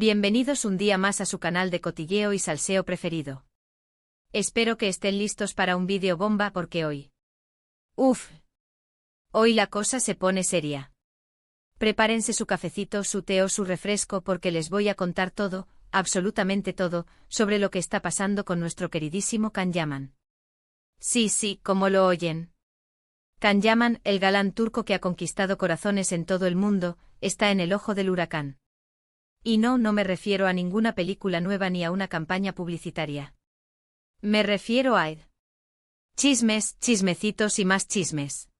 Bienvenidos un día más a su canal de cotilleo y salseo preferido. Espero que estén listos para un vídeo bomba porque hoy la cosa se pone seria. Prepárense su cafecito, su té o su refresco porque les voy a contar todo, absolutamente todo, sobre lo que está pasando con nuestro queridísimo Can Yaman. Sí, como lo oyen. Can Yaman, el galán turco que ha conquistado corazones en todo el mundo, está en el ojo del huracán. Y no me refiero a ninguna película nueva ni a una campaña publicitaria. Me refiero a chismes, chismecitos y más chismes.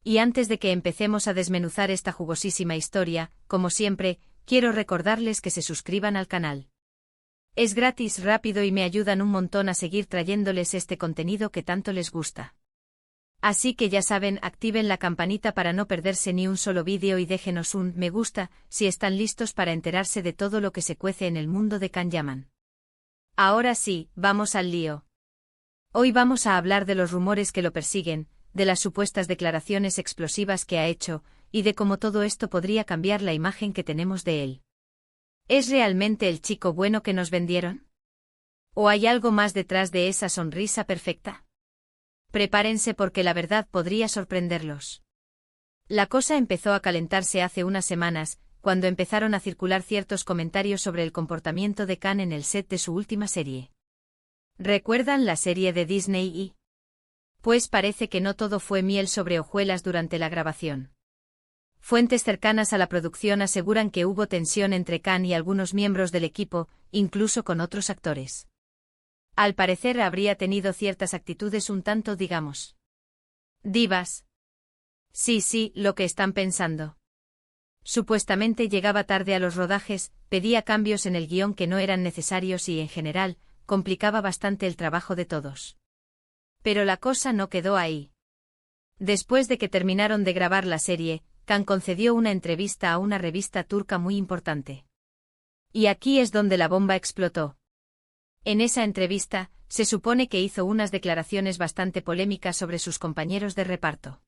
Y antes de que empecemos a desmenuzar esta jugosísima historia, como siempre, quiero recordarles que se suscriban al canal. Es gratis, rápido y me ayudan un montón a seguir trayéndoles este contenido que tanto les gusta. Así que ya saben, activen la campanita para no perderse ni un solo vídeo y déjenos un me gusta si están listos para enterarse de todo lo que se cuece en el mundo de Can Yaman. Ahora sí, vamos al lío. Hoy vamos a hablar de los rumores que lo persiguen, de las supuestas declaraciones explosivas que ha hecho, y de cómo todo esto podría cambiar la imagen que tenemos de él. ¿Es realmente el chico bueno que nos vendieron? ¿O hay algo más detrás de esa sonrisa perfecta? Prepárense porque la verdad podría sorprenderlos. La cosa empezó a calentarse hace unas semanas, cuando empezaron a circular ciertos comentarios sobre el comportamiento de Can en el set de su última serie. ¿Recuerdan la serie de Disney? Pues parece que no todo fue miel sobre hojuelas durante la grabación. Fuentes cercanas a la producción aseguran que hubo tensión entre Can y algunos miembros del equipo, incluso con otros actores. Al parecer habría tenido ciertas actitudes un tanto, digamos, divas. Sí, lo que están pensando. Supuestamente llegaba tarde a los rodajes, pedía cambios en el guión que no eran necesarios y, en general, complicaba bastante el trabajo de todos. Pero la cosa no quedó ahí. Después de que terminaron de grabar la serie, Can concedió una entrevista a una revista turca muy importante. Y aquí es donde la bomba explotó. En esa entrevista, se supone que hizo unas declaraciones bastante polémicas sobre sus compañeros de reparto.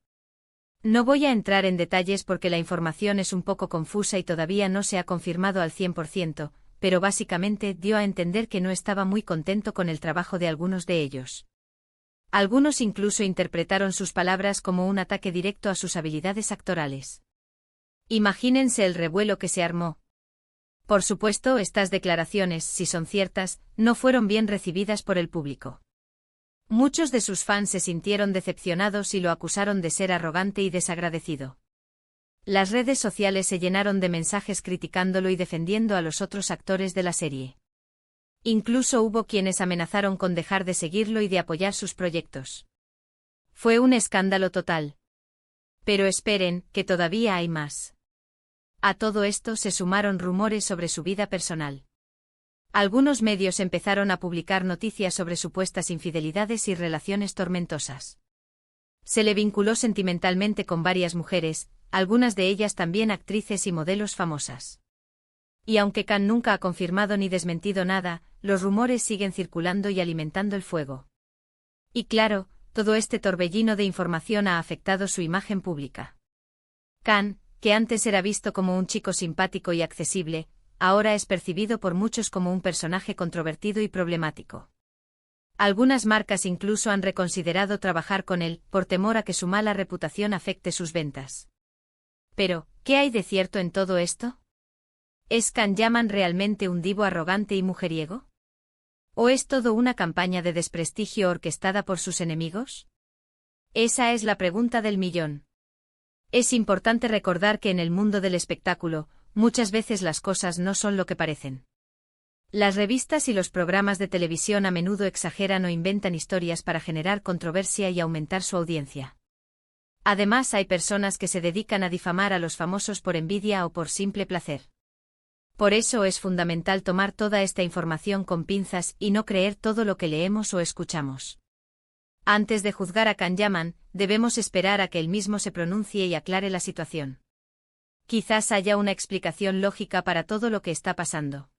No voy a entrar en detalles porque la información es un poco confusa y todavía no se ha confirmado al 100%, pero básicamente dio a entender que no estaba muy contento con el trabajo de algunos de ellos. Algunos incluso interpretaron sus palabras como un ataque directo a sus habilidades actorales. Imagínense el revuelo que se armó. Por supuesto, estas declaraciones, si son ciertas, no fueron bien recibidas por el público. Muchos de sus fans se sintieron decepcionados y lo acusaron de ser arrogante y desagradecido. Las redes sociales se llenaron de mensajes criticándolo y defendiendo a los otros actores de la serie. Incluso hubo quienes amenazaron con dejar de seguirlo y de apoyar sus proyectos. Fue un escándalo total. Pero esperen, que todavía hay más. A todo esto se sumaron rumores sobre su vida personal. Algunos medios empezaron a publicar noticias sobre supuestas infidelidades y relaciones tormentosas. Se le vinculó sentimentalmente con varias mujeres, algunas de ellas también actrices y modelos famosas. Y aunque Can nunca ha confirmado ni desmentido nada, los rumores siguen circulando y alimentando el fuego. Y claro, todo este torbellino de información ha afectado su imagen pública. Can, que antes era visto como un chico simpático y accesible, ahora es percibido por muchos como un personaje controvertido y problemático. Algunas marcas incluso han reconsiderado trabajar con él, por temor a que su mala reputación afecte sus ventas. Pero, ¿qué hay de cierto en todo esto? ¿Es Can Yaman realmente un divo arrogante y mujeriego? ¿O es todo una campaña de desprestigio orquestada por sus enemigos? Esa es la pregunta del millón. Es importante recordar que en el mundo del espectáculo, muchas veces las cosas no son lo que parecen. Las revistas y los programas de televisión a menudo exageran o inventan historias para generar controversia y aumentar su audiencia. Además, hay personas que se dedican a difamar a los famosos por envidia o por simple placer. Por eso es fundamental tomar toda esta información con pinzas y no creer todo lo que leemos o escuchamos. Antes de juzgar a Can Yaman, debemos esperar a que él mismo se pronuncie y aclare la situación. Quizás haya una explicación lógica para todo lo que está pasando.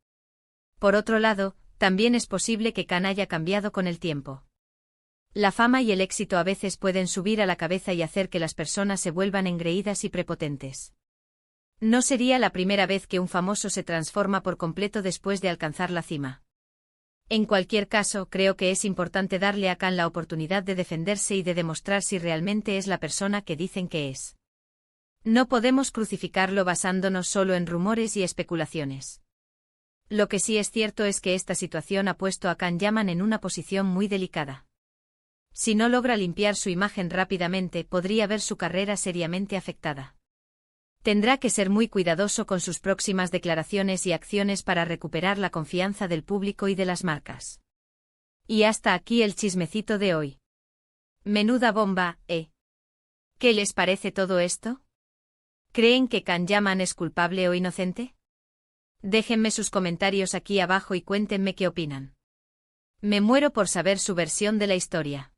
Por otro lado, también es posible que Can haya cambiado con el tiempo. La fama y el éxito a veces pueden subir a la cabeza y hacer que las personas se vuelvan engreídas y prepotentes. No sería la primera vez que un famoso se transforma por completo después de alcanzar la cima. En cualquier caso, creo que es importante darle a Khan la oportunidad de defenderse y de demostrar si realmente es la persona que dicen que es. No podemos crucificarlo basándonos solo en rumores y especulaciones. Lo que sí es cierto es que esta situación ha puesto a Can Yaman en una posición muy delicada. Si no logra limpiar su imagen rápidamente, podría ver su carrera seriamente afectada. Tendrá que ser muy cuidadoso con sus próximas declaraciones y acciones para recuperar la confianza del público y de las marcas. Y hasta aquí el chismecito de hoy. Menuda bomba, ¿eh? ¿Qué les parece todo esto? ¿Creen que Can Yaman es culpable o inocente? Déjenme sus comentarios aquí abajo y cuéntenme qué opinan. Me muero por saber su versión de la historia.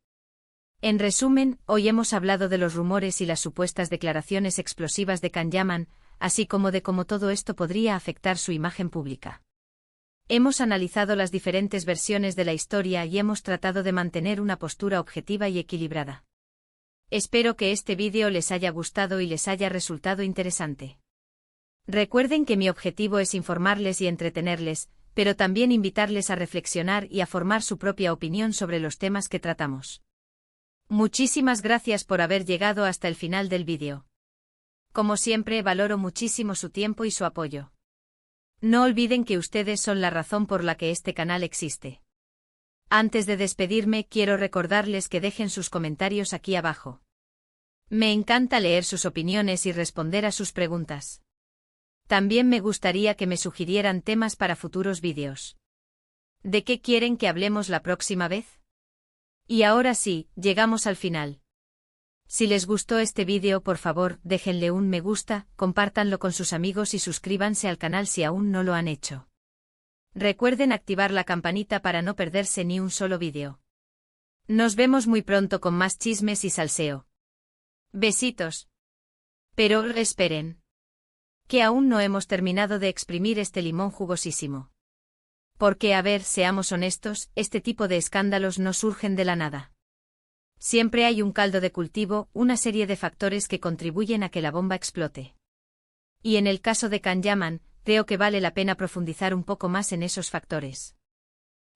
En resumen, hoy hemos hablado de los rumores y las supuestas declaraciones explosivas de Can Yaman, así como de cómo todo esto podría afectar su imagen pública. Hemos analizado las diferentes versiones de la historia y hemos tratado de mantener una postura objetiva y equilibrada. Espero que este vídeo les haya gustado y les haya resultado interesante. Recuerden que mi objetivo es informarles y entretenerles, pero también invitarles a reflexionar y a formar su propia opinión sobre los temas que tratamos. Muchísimas gracias por haber llegado hasta el final del vídeo. Como siempre, valoro muchísimo su tiempo y su apoyo. No olviden que ustedes son la razón por la que este canal existe. Antes de despedirme, quiero recordarles que dejen sus comentarios aquí abajo. Me encanta leer sus opiniones y responder a sus preguntas. También me gustaría que me sugirieran temas para futuros vídeos. ¿De qué quieren que hablemos la próxima vez? Y ahora sí, llegamos al final. Si les gustó este vídeo, por favor, déjenle un me gusta, compártanlo con sus amigos y suscríbanse al canal si aún no lo han hecho. Recuerden activar la campanita para no perderse ni un solo vídeo. Nos vemos muy pronto con más chismes y salseo. Besitos. Pero esperen. Que aún no hemos terminado de exprimir este limón jugosísimo. Porque, a ver, seamos honestos, este tipo de escándalos no surgen de la nada. Siempre hay un caldo de cultivo, una serie de factores que contribuyen a que la bomba explote. Y en el caso de Can Yaman, creo que vale la pena profundizar un poco más en esos factores.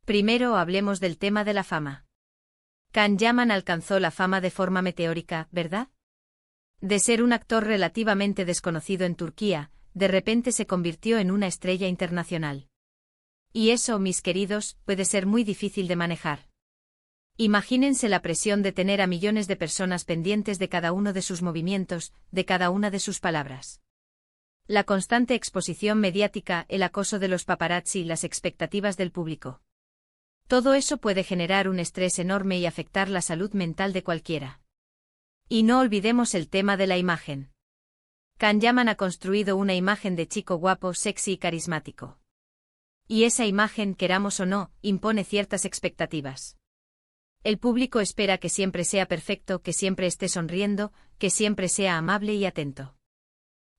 Primero hablemos del tema de la fama. Can Yaman alcanzó la fama de forma meteórica, ¿verdad? De ser un actor relativamente desconocido en Turquía, de repente se convirtió en una estrella internacional. Y eso, mis queridos, puede ser muy difícil de manejar. Imagínense la presión de tener a millones de personas pendientes de cada uno de sus movimientos, de cada una de sus palabras. La constante exposición mediática, el acoso de los paparazzi y las expectativas del público. Todo eso puede generar un estrés enorme y afectar la salud mental de cualquiera. Y no olvidemos el tema de la imagen. Can Yaman ha construido una imagen de chico guapo, sexy y carismático. Y esa imagen, queramos o no, impone ciertas expectativas. El público espera que siempre sea perfecto, que siempre esté sonriendo, que siempre sea amable y atento.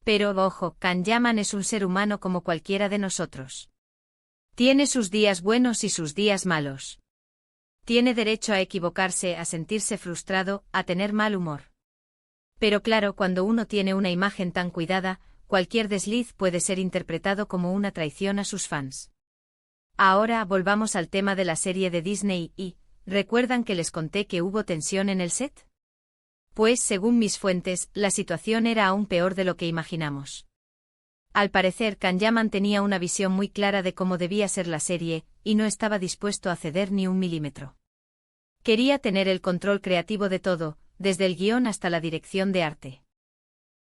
Pero, ojo, Can Yaman es un ser humano como cualquiera de nosotros. Tiene sus días buenos y sus días malos. Tiene derecho a equivocarse, a sentirse frustrado, a tener mal humor. Pero claro, cuando uno tiene una imagen tan cuidada, cualquier desliz puede ser interpretado como una traición a sus fans. Ahora volvamos al tema de la serie de Disney y, ¿recuerdan que les conté que hubo tensión en el set? Pues, según mis fuentes, la situación era aún peor de lo que imaginamos. Al parecer, Can Yaman tenía una visión muy clara de cómo debía ser la serie, y no estaba dispuesto a ceder ni un milímetro. Quería tener el control creativo de todo, desde el guión hasta la dirección de arte.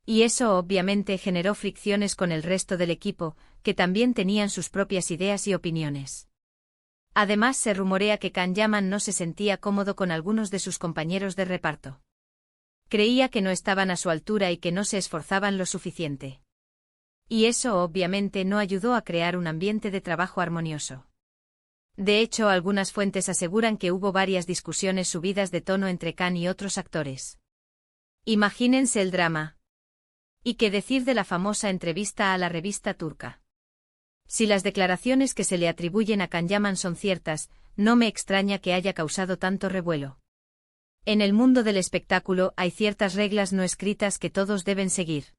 Y eso obviamente generó fricciones con el resto del equipo, que también tenían sus propias ideas y opiniones. Además, se rumorea que Can Yaman no se sentía cómodo con algunos de sus compañeros de reparto. Creía que no estaban a su altura y que no se esforzaban lo suficiente. Y eso obviamente no ayudó a crear un ambiente de trabajo armonioso. De hecho, algunas fuentes aseguran que hubo varias discusiones subidas de tono entre Can y otros actores. Imagínense el drama. ¿Y qué decir de la famosa entrevista a la revista turca? Si las declaraciones que se le atribuyen a Can Yaman son ciertas, no me extraña que haya causado tanto revuelo. En el mundo del espectáculo hay ciertas reglas no escritas que todos deben seguir.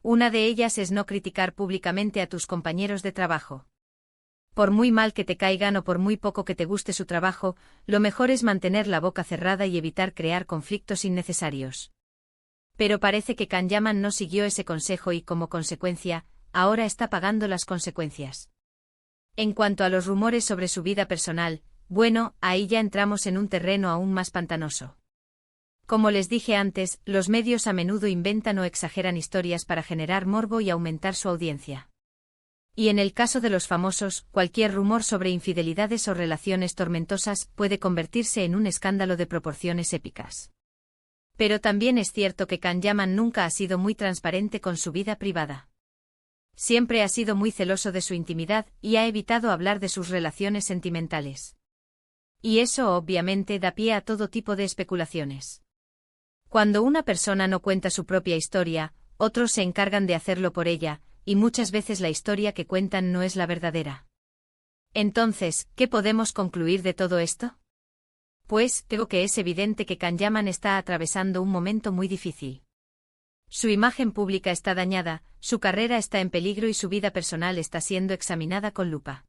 Una de ellas es no criticar públicamente a tus compañeros de trabajo. Por muy mal que te caigan o por muy poco que te guste su trabajo, lo mejor es mantener la boca cerrada y evitar crear conflictos innecesarios. Pero parece que Kanyaman no siguió ese consejo y, como consecuencia, ahora está pagando las consecuencias. En cuanto a los rumores sobre su vida personal, bueno, ahí ya entramos en un terreno aún más pantanoso. Como les dije antes, los medios a menudo inventan o exageran historias para generar morbo y aumentar su audiencia. Y en el caso de los famosos, cualquier rumor sobre infidelidades o relaciones tormentosas puede convertirse en un escándalo de proporciones épicas. Pero también es cierto que Kanyaman nunca ha sido muy transparente con su vida privada. Siempre ha sido muy celoso de su intimidad y ha evitado hablar de sus relaciones sentimentales. Y eso obviamente da pie a todo tipo de especulaciones. Cuando una persona no cuenta su propia historia, otros se encargan de hacerlo por ella, y muchas veces la historia que cuentan no es la verdadera. Entonces, ¿qué podemos concluir de todo esto? Pues, creo que es evidente que Kanyaman está atravesando un momento muy difícil. Su imagen pública está dañada, su carrera está en peligro y su vida personal está siendo examinada con lupa.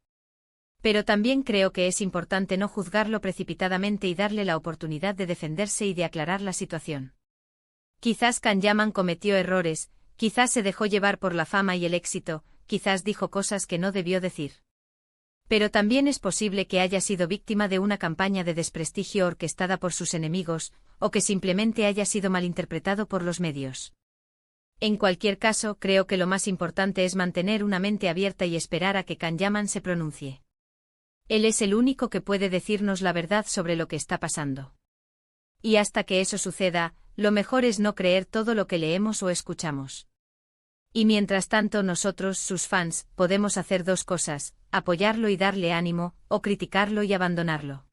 Pero también creo que es importante no juzgarlo precipitadamente y darle la oportunidad de defenderse y de aclarar la situación. Quizás Kanyaman cometió errores, quizás se dejó llevar por la fama y el éxito, quizás dijo cosas que no debió decir. Pero también es posible que haya sido víctima de una campaña de desprestigio orquestada por sus enemigos, o que simplemente haya sido malinterpretado por los medios. En cualquier caso, creo que lo más importante es mantener una mente abierta y esperar a que Kanyaman se pronuncie. Él es el único que puede decirnos la verdad sobre lo que está pasando. Y hasta que eso suceda, lo mejor es no creer todo lo que leemos o escuchamos. Y mientras tanto nosotros, sus fans, podemos hacer dos cosas: apoyarlo y darle ánimo, o criticarlo y abandonarlo.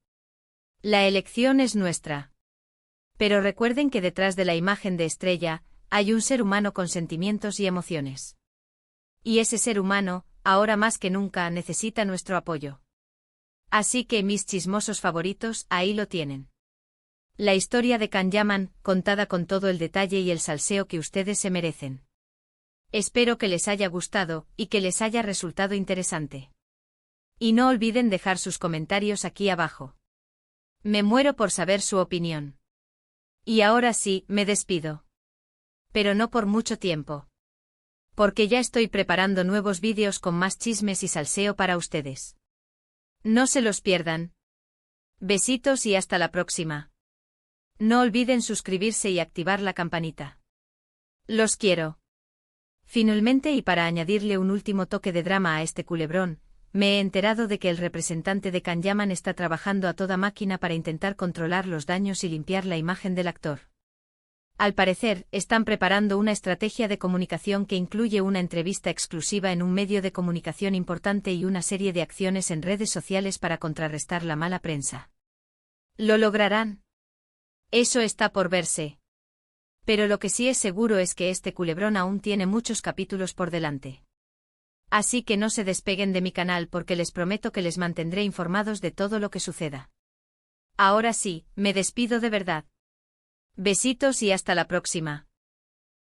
La elección es nuestra. Pero recuerden que detrás de la imagen de estrella, hay un ser humano con sentimientos y emociones. Y ese ser humano, ahora más que nunca, necesita nuestro apoyo. Así que, mis chismosos favoritos, ahí lo tienen. La historia de Kanyaman, contada con todo el detalle y el salseo que ustedes se merecen. Espero que les haya gustado, y que les haya resultado interesante. Y no olviden dejar sus comentarios aquí abajo. Me muero por saber su opinión. Y ahora sí, me despido. Pero no por mucho tiempo. Porque ya estoy preparando nuevos vídeos con más chismes y salseo para ustedes. No se los pierdan. Besitos y hasta la próxima. No olviden suscribirse y activar la campanita. Los quiero. Finalmente, y para añadirle un último toque de drama a este culebrón, me he enterado de que el representante de Kanyaman está trabajando a toda máquina para intentar controlar los daños y limpiar la imagen del actor. Al parecer, están preparando una estrategia de comunicación que incluye una entrevista exclusiva en un medio de comunicación importante y una serie de acciones en redes sociales para contrarrestar la mala prensa. ¿Lo lograrán? Eso está por verse. Pero lo que sí es seguro es que este culebrón aún tiene muchos capítulos por delante. Así que no se despeguen de mi canal porque les prometo que les mantendré informados de todo lo que suceda. Ahora sí, me despido de verdad. Besitos y hasta la próxima.